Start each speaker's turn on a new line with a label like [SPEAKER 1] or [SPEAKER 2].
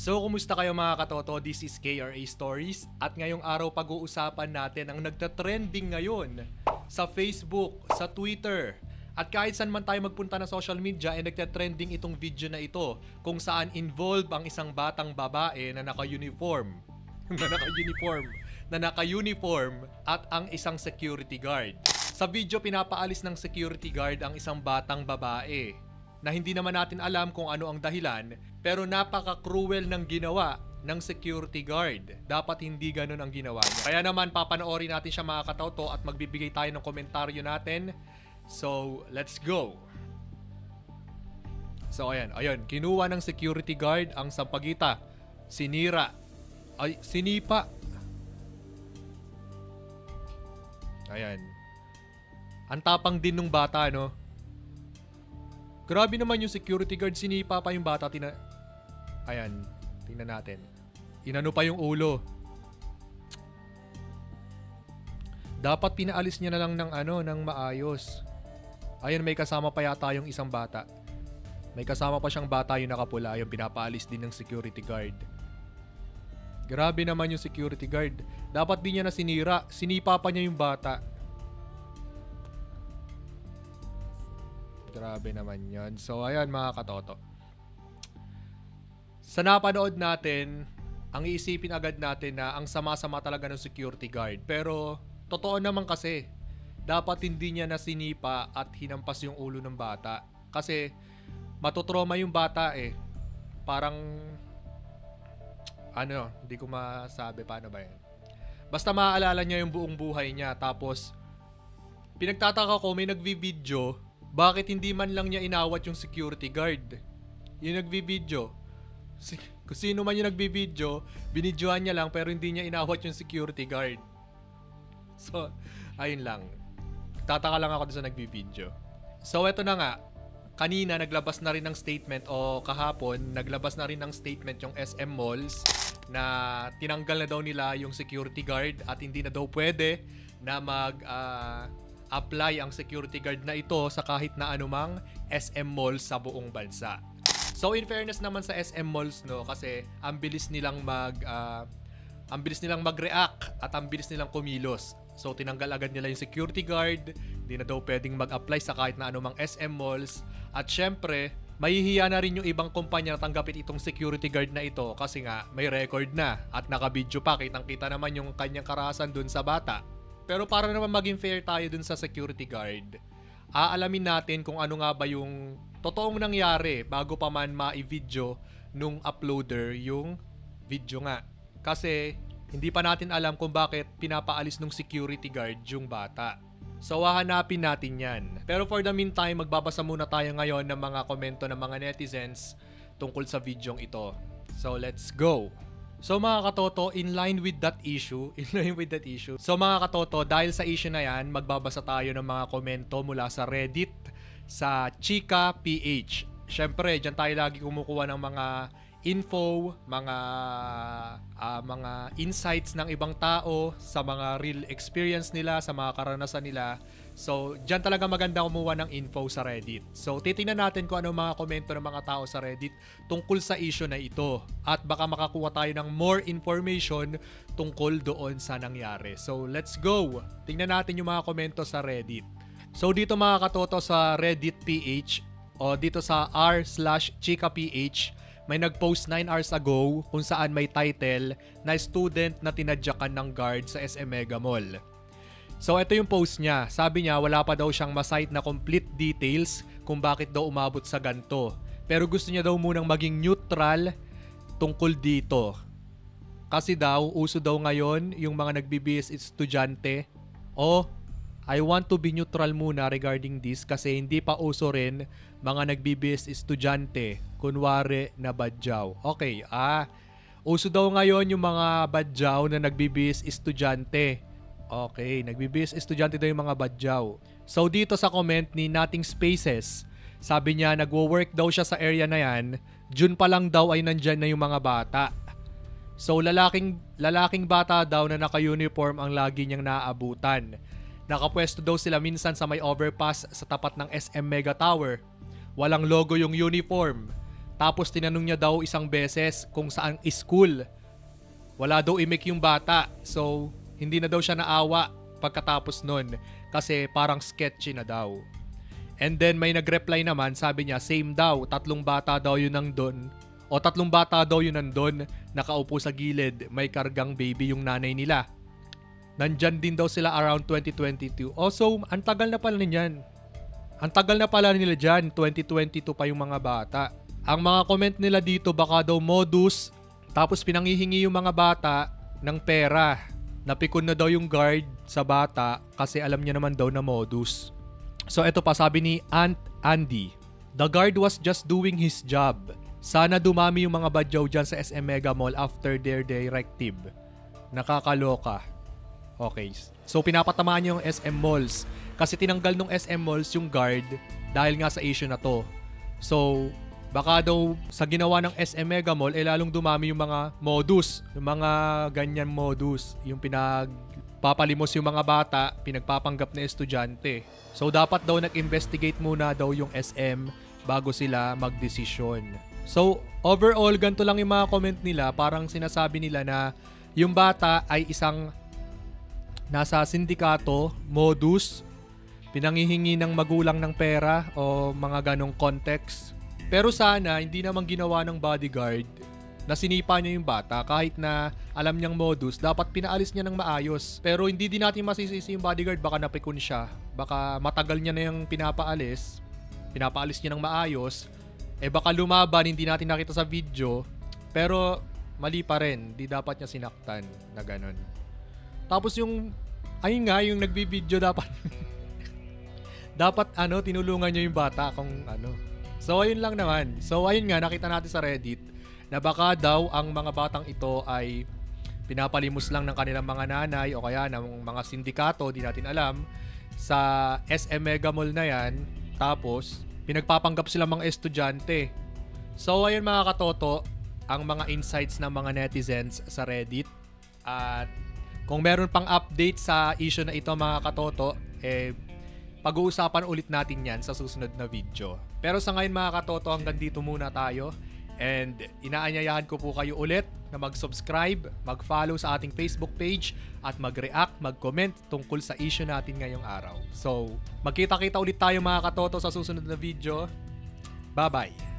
[SPEAKER 1] So, kumusta kayo mga katoto? This is KRA Stories at ngayong araw pag-uusapan natin ang nagtatrending ngayon sa Facebook, sa Twitter at kahit saan man tayo magpunta na social media ay nagtatrending itong video na ito kung saan involved ang isang batang babae na naka-uniform at ang isang security guard. Sa video, pinapaalis ng security guard ang isang batang babae na hindi naman natin alam kung ano ang dahilan, pero napaka-cruel ng ginawa ng security guard. Dapat hindi ganun ang ginawa niya. Kaya naman papanoorin natin siya mga katauto at magbibigay tayo ng komentaryo natin. So, let's go! So, ayan, kinuha ng security guard ang sampagita. Sinira. Ay, sinipa. Ayan. Ang tapang din nung bata, no? Grabe naman yung security guard, sinipa pa yung bata. Ayan, tingnan natin. Inano pa yung ulo. Dapat pinaalis niya na lang ng maayos. Ayan, may kasama pa yata yung isang bata. May kasama pa siyang bata yung nakapula, yung pinapaalis din ng security guard. Grabe naman yung security guard. Dapat din niya na sinira. Sinipa pa niya yung bata. Grabe naman yan. So, ayan mga katoto. Sa napanood natin, ang iisipin agad natin na ang sama-sama talaga ng security guard. Pero, totoo naman kasi, dapat hindi niya nasinipa at hinampas yung ulo ng bata. Kasi, matutroma yung bata eh. Parang, hindi ko masabi paano ba yan. Basta maaalala niya yung buong buhay niya. Tapos, pinagtataka ko, may nagvi-video. Bakit hindi man lang niya inawat yung security guard? Yung nagbi-video. Kung sino man yung nagbi-video, binidyohan niya lang pero hindi niya inawat yung security guard. So, ayun lang. Tataka lang ako sa nagbi-video. So, eto na nga. Kanina, naglabas na rin ng statement o kahapon, naglabas na rin ng statement yung SM Malls na tinanggal na daw nila yung security guard at hindi na daw pwede na apply ang security guard na ito sa kahit na anumang SM Malls sa buong bansa. So in fairness naman sa SM Malls, no, kasi ang bilis nilang mag-react at ang bilis nilang kumilos. So tinanggal agad nila yung security guard, hindi na daw pwedeng mag-apply sa kahit na anumang SM Malls. At syempre, mahihiya na rin yung ibang kumpanya na tanggapin itong security guard na ito kasi nga may record na at naka-video pa, kitang-kita naman yung kanyang karahasan dun sa bata. Pero para naman maging fair tayo dun sa security guard, aalamin natin kung ano nga ba yung totoong nangyari bago pa man ma-video nung uploader yung video nga. Kasi hindi pa natin alam kung bakit pinapaalis nung security guard yung bata. So hahanapin natin yan. Pero for the meantime, magbabasa muna tayo ngayon ng mga komento ng mga netizens tungkol sa videong ito. So let's go! So mga katoto, in line with that issue. So mga katoto, dahil sa issue na yan, magbabasa tayo ng mga komento mula sa Reddit, sa Chika PH. Syempre, dyan tayo lagi kumukuha ng mga info, mga insights ng ibang tao sa mga real experience nila, sa mga karanasan nila. So, dyan talaga maganda kumuha ng info sa Reddit. So, titingnan natin kung ano mga komento ng mga tao sa Reddit tungkol sa issue na ito. At baka makakuha tayo ng more information tungkol doon sa nangyari. So, let's go! Tingnan natin yung mga komento sa Reddit. So, dito mga katoto sa Reddit PH o dito sa r/chikaph, may nag-post 9 hours ago kung saan may title na student na tinadyakan ng guard sa SM Mega Mall. So ito yung post niya. Sabi niya wala pa daw siyang masite na complete details kung bakit daw umabot sa ganito. Pero gusto niya daw munang maging neutral tungkol dito. Kasi daw, uso daw ngayon yung mga nagbibihis estudyante. I want to be neutral muna regarding this kasi hindi pa uso rin mga nagbibihis estudyante. Kunwari na badyaw. Okay, uso daw ngayon yung mga badyaw na nagbibihis estudyante. Okay, nagbibihis estudyante daw yung mga badyaw. So dito sa comment ni Nothing Spaces, sabi niya nagwo-work daw siya sa area na yan, June pa lang daw ay nandyan na yung mga bata. So lalaking bata daw na naka-uniform ang lagi niyang naaabutan. Nakapwesto daw sila minsan sa may overpass sa tapat ng SM Mega Tower. Walang logo yung uniform. Tapos tinanong niya daw isang beses kung saan school. Wala daw imik yung bata. So, hindi na daw siya naawa pagkatapos nun kasi parang sketchy na daw. And then may nag-reply naman, sabi niya same daw, 3 bata daw yun nandun. O 3 bata daw yun nandun, nakaupo sa gilid, may kargang baby yung nanay nila. Nandyan din daw sila around 2022. Also, ang tagal na pala niyan. Ang tagal na pala nila dyan, 2022 pa yung mga bata. Ang mga comment nila dito baka daw modus, tapos pinanghihingi yung mga bata ng pera. Napikon na daw yung guard sa bata kasi alam niya naman daw na modus. So eto pa, sabi ni Aunt Andy, the guard was just doing his job. Sana dumami yung mga badyaw dyan sa SM Mega Mall after their directive. Nakakaloka. Okay. So pinapatamaan niya yung SM Malls kasi tinanggal nung SM Malls yung guard dahil nga sa issue na to. So baka daw sa ginawa ng SM Mega Mall lalong dumami yung mga modus, yung mga ganyan modus, yung pinagpapalimos yung mga bata, pinagpapanggap na estudyante. So dapat daw nag-investigate muna daw yung SM bago sila magdesisyon. So overall ganito lang yung mga comment nila, parang sinasabi nila na yung bata ay isang nasa sindikato, modus, pinanghihingi ng magulang ng pera o mga ganong context. Pero sana hindi naman ginawa ng bodyguard na sinipa niya yung bata kahit na alam niyang modus, dapat pinaalis niya ng maayos. Pero hindi din natin masisisi yung bodyguard, baka napikon siya, baka matagal niya na yung pinapaalis niya ng maayos, baka lumaban, hindi natin nakita sa video, pero mali pa rin, di dapat niya sinaktan na ganon. Tapos yung, ayun nga, yung nagbibideo dapat, dapat tinulungan niya yung bata kung ano. So ayun lang naman. So ayun nga, nakita natin sa Reddit na baka daw ang mga batang ito ay pinapalimos lang ng kanilang mga nanay o kaya ng mga sindikato, di natin alam, sa SM Mega Mall na yan. Tapos, pinagpapanggap sila mga estudyante. So ayun mga katoto, ang mga insights ng mga netizens sa Reddit. At kung meron pang update sa issue na ito mga katoto, pag-uusapan ulit natin yan sa susunod na video. Pero sa ngayon mga katoto, hanggang dito muna tayo. And inaanyayahan ko po kayo ulit na mag-subscribe, mag-follow sa ating Facebook page, at mag-react, mag-comment tungkol sa issue natin ngayong araw. So, magkita-kita ulit tayo mga katoto sa susunod na video. Bye-bye!